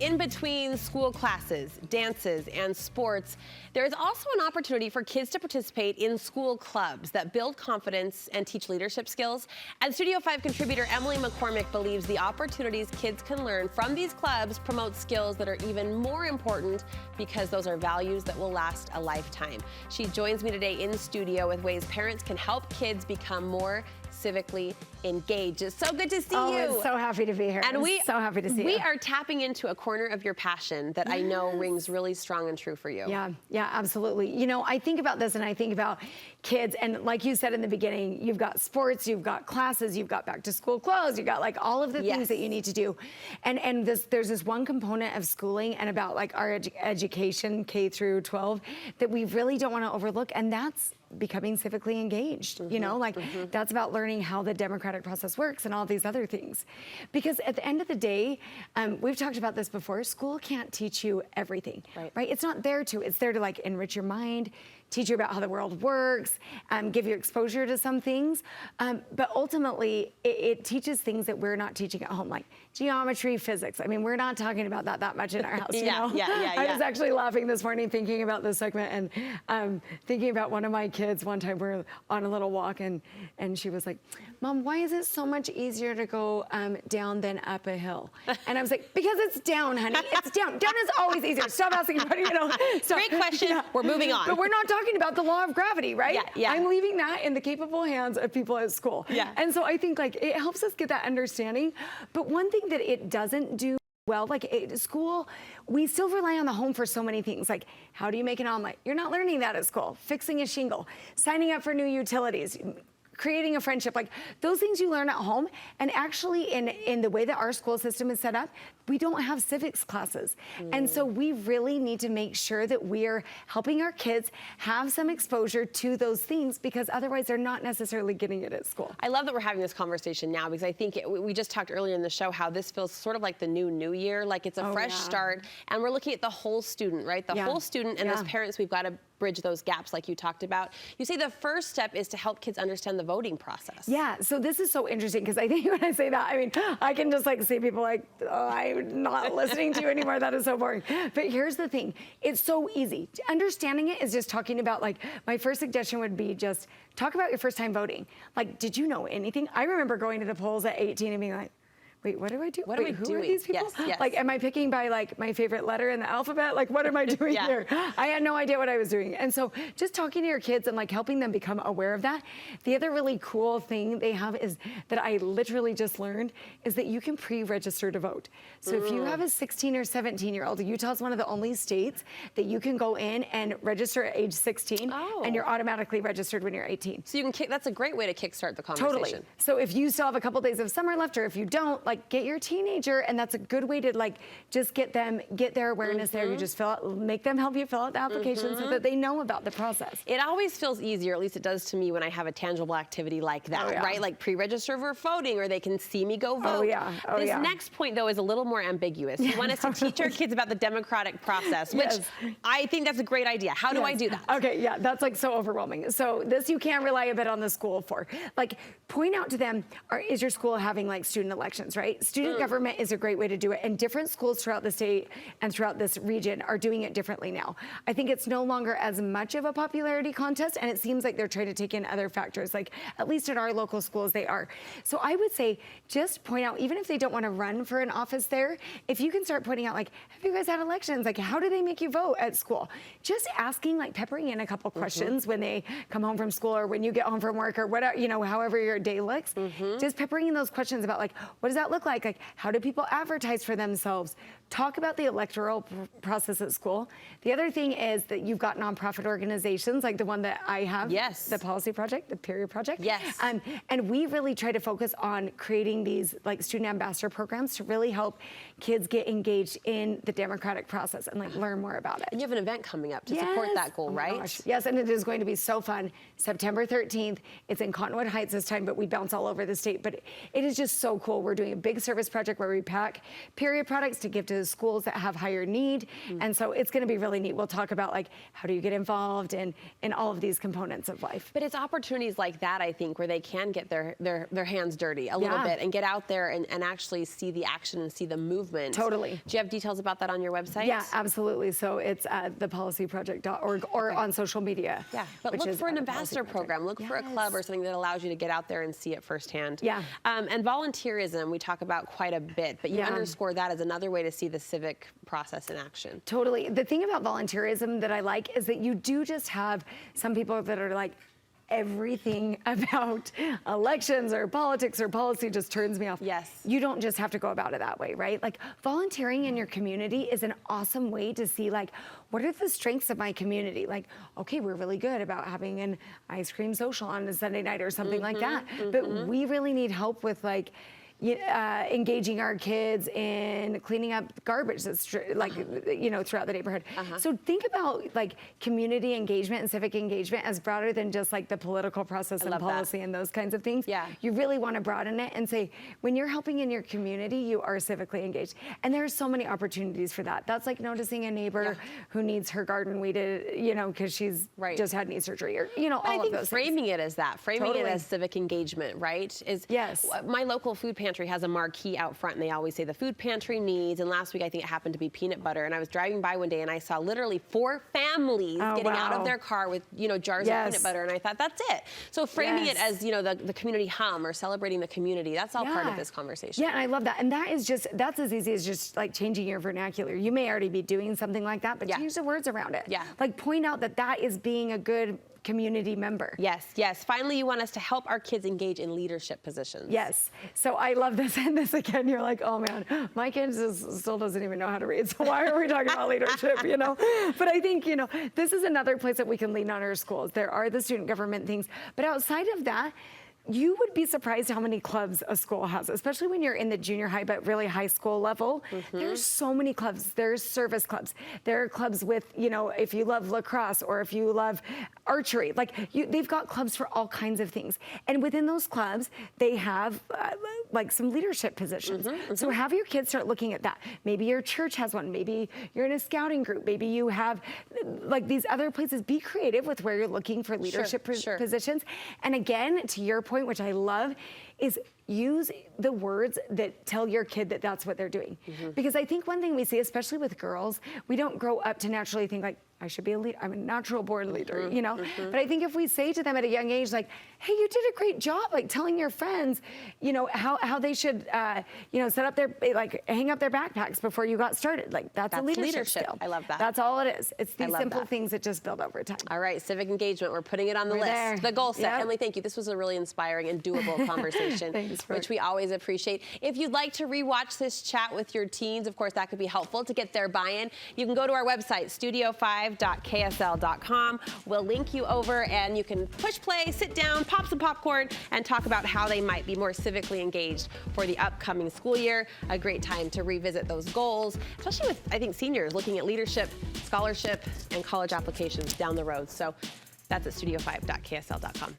In between school classes, dances, and sports, there is also an opportunity for kids to participate in school clubs that build confidence and teach leadership skills. And Studio 5 contributor Emily McCormick believes the opportunities kids can learn from these clubs promote skills that are even more important because those are values that will last a lifetime. She joins me today in studio with ways parents can help kids become more civically engaged. It's so good to see you. I'm so happy to be here. And so happy to see you. We are tapping into a corner of your passion that I know rings really strong and true for you. Yeah, absolutely. You know, I think about this and I think about kids, and like you said in the beginning, you've got sports, you've got classes, you've got back to school clothes, you've got like all of the things that you need to do. And there's this one component of schooling and about like our education, K through 12, that we really don't want to overlook, and that's becoming civically engaged. You know, like that's about learning how the democratic process works and all these other things. Because at the end of the day, we've talked about this before, school can't teach you everything, right? It's not there to. It's there to like enrich your mind, teach you about how the world works, give you exposure to some things. But ultimately, it teaches things that we're not teaching at home, like geometry, physics. I mean, we're not talking about that much in our house, you know? I was actually laughing this morning thinking about this segment and thinking about one of my kids. One time we're on a little walk and she was like, "Mom, why is it so much easier to go down than up a hill?" And I was like, "Because it's down, honey. It's down. Down is always easier. Stop asking about it, you know." So, great question. We're moving on. But we're not talking about the law of gravity, right? Yeah. I'm leaving that in the capable hands of people at school. And so I think like it helps us get that understanding. But one thing that it doesn't do well, like school, we still rely on the home for so many things. Like, how do you make an omelet? You're not learning that at school. Fixing a shingle, signing up for new utilities, creating a friendship, like those things you learn at home. And actually in the way that our school system is set up, we don't have civics classes. And so we really need to make sure that we're helping our kids have some exposure to those things, because otherwise they're not necessarily getting it at school. I love that we're having this conversation now, because I think we just talked earlier in the show how this feels sort of like the new year, like it's a fresh start, and we're looking at the whole student, right? The whole student, and as parents, we've got to bridge those gaps like you talked about. You say the first step is to help kids understand the voting process. Yeah, so this is so interesting, because I think when I say that, I mean, I can just like see people like, "Oh, I'm not listening to you anymore. That is so boring." But here's the thing. It's so easy. Understanding it is just talking about, like, my first suggestion would be just talk about your first time voting. Like, did you know anything? I remember going to the polls at 18 and being like, wait, what do I do? What am I who doing? Are these people? Yes. Like, am I picking by like my favorite letter in the alphabet? Like, what am I doing here? I had no idea what I was doing. And so just talking to your kids and like helping them become aware of that. The other really cool thing they have is that I literally just learned is that you can pre-register to vote. So if you have a 16 or 17-year-old, Utah is one of the only states that you can go in and register at age 16 and you're automatically registered when you're 18. So you can that's a great way to kickstart the conversation. Totally. So if you still have a couple days of summer left, or if you don't, like, get your teenager, and that's a good way to like just get their awareness there. You just make them help you fill out the application so that they know about the process. It always feels easier, at least it does to me, when I have a tangible activity like that, right? Like pre-register for voting, or they can see me go vote. This next point, though, is a little more ambiguous. You want us to teach our kids about the democratic process, which I think that's a great idea. How do I do that? Okay, that's like so overwhelming. So this you can rely a bit on the school for. Like, point out to them, is your school having like student elections, right? Student government is a great way to do it, and different schools throughout the state and throughout this region are doing it differently now. I think it's no longer as much of a popularity contest, and it seems like they're trying to take in other factors, like at least at our local schools they are. So I would say just point out, even if they don't want to run for an office there, if you can start pointing out, like, have you guys had elections? Like, how do they make you vote at school? Just asking, like peppering in a couple questions when they come home from school, or when you get home from work, or whatever, you know, however your day looks, just peppering in those questions about like, what does that look like? Like, how do people advertise for themselves? Talk about the electoral process at school. The other thing is that you've got nonprofit organizations like the one that I have, the Policy Project, the Period Project. And we really try to focus on creating these like student ambassador programs to really help kids get engaged in the democratic process and like learn more about it. And you have an event coming up to support that goal, right? Gosh. Yes, and it is going to be so fun. September 13th. It's in Cottonwood Heights this time, but we bounce all over the state. But it is just so cool. We're doing a big service project where we pack period products to give to schools that have higher need. And so it's going to be really neat. We'll talk about like how do you get involved in all of these components of life. But it's opportunities like that, I think, where they can get their hands dirty a little bit and get out there and actually see the action and see the movement. Totally. Do you have details about that on your website? Yeah, absolutely. So it's at thepolicyproject.org or on social media. Yeah, but look for an ambassador program. Look for a club or something that allows you to get out there and see it firsthand. Yeah. And volunteerism, we talk about quite a bit, but you underscore that as another way to see the civic process in action. Totally. The thing about volunteerism that I like is that you do just have some people that are like, everything about elections or politics or policy just turns me off. Yes. You don't just have to go about it that way, right? Like volunteering in your community is an awesome way to see like, what are the strengths of my community? Like, okay, we're really good about having an ice cream social on a Sunday night or something like that. But we really need help with like, engaging our kids in cleaning up garbage that's throughout the neighborhood. So think about like community engagement and civic engagement as broader than just like the political process and policy and those kinds of things. Yeah. You really want to broaden it and say, when you're helping in your community, you are civically engaged. And there are so many opportunities for that. That's like noticing a neighbor who needs her garden weeded, because she's just had knee surgery or, but all of those framing things. it as that, framing it as civic engagement, right? My local food pantry has a marquee out front and they always say the food pantry needs, and last week I think it happened to be peanut butter, and I was driving by one day and I saw literally 4 families getting out of their car with jars of peanut butter, and I thought that's it. So framing it as the community hum or celebrating the community, that's all part of this conversation. Yeah, and I love that. And that's as easy as just like changing your vernacular. You may already be doing something like that, but change the words around it. Yeah. Like point out that is being a good community member. Yes. Finally, you want us to help our kids engage in leadership positions. Yes. So I love this. And this again, you're like, oh man, my kid still doesn't even know how to read. So why are we talking about leadership, But I think, this is another place that we can lean on our schools. There are the student government things. But outside of that, you would be surprised how many clubs a school has, especially when you're in the junior high, but really high school level. There's so many clubs. There's service clubs. There are clubs with, if you love lacrosse or if you love archery, they've got clubs for all kinds of things. And within those clubs, they have some leadership positions. So have your kids start looking at that. Maybe your church has one. Maybe you're in a scouting group. Maybe you have these other places. Be creative with where you're looking for leadership positions. And again, to your point, which I love, is use the words that tell your kid that that's what they're doing. Because I think one thing we see, especially with girls, we don't grow up to naturally think like, I should be a leader. I'm a natural born leader, But I think if we say to them at a young age, like, hey, you did a great job, like telling your friends, how they should, set up hang up their backpacks before you got started. Like that's a leadership skill. I love that. That's all it is. It's these simple things that just build over time. All right, civic engagement. We're putting it on the list. There. The goal set. Emily, thank you. This was a really inspiring and doable conversation, which we always appreciate. If you'd like to rewatch this chat with your teens, of course, that could be helpful to get their buy-in. You can go to our website, studio5.ksl.com. We'll link you over and you can push play, sit down, pop some popcorn, and talk about how they might be more civically engaged for the upcoming school year. A great time to revisit those goals, especially with, I think, seniors looking at leadership, scholarship, and college applications down the road. So that's at studio5.ksl.com.